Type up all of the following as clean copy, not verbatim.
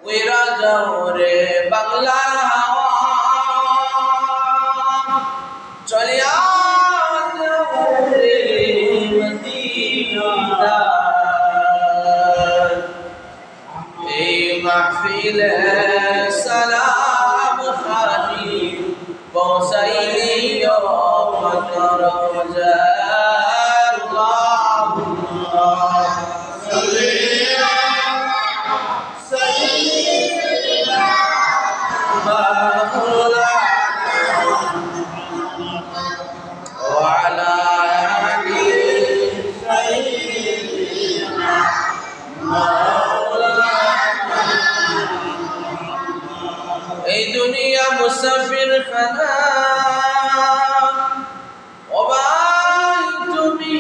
উইরা যাও রে বাংলার হাওয়া চলিয়া যাও রে মদিনা এই মাহফিলে সালাম খানি পৌঁছাইলিও মকর রোজা এই দুনিয়া মুসাফির খানা ও ভাই তুমি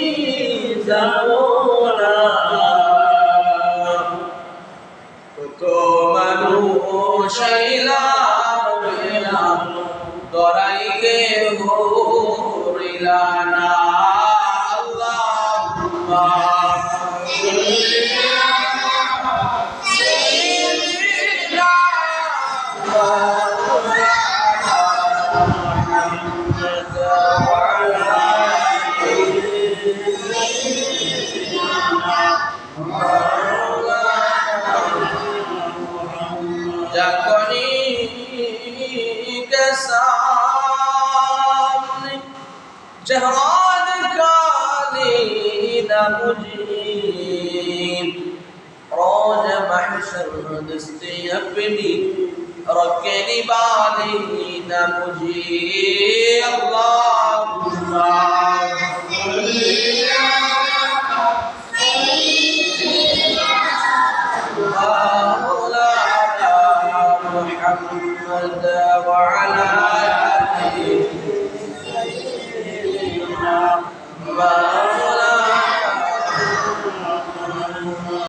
যাও না কত মানুষ দরাইকে হইলা না আল্লাহুম্মা जाकनी के सामने जहान काली न मुझे रोज महशर दस्ते अपनी रखनी बाली न मुझे अल्लाहुम्मा محمد وعلى آله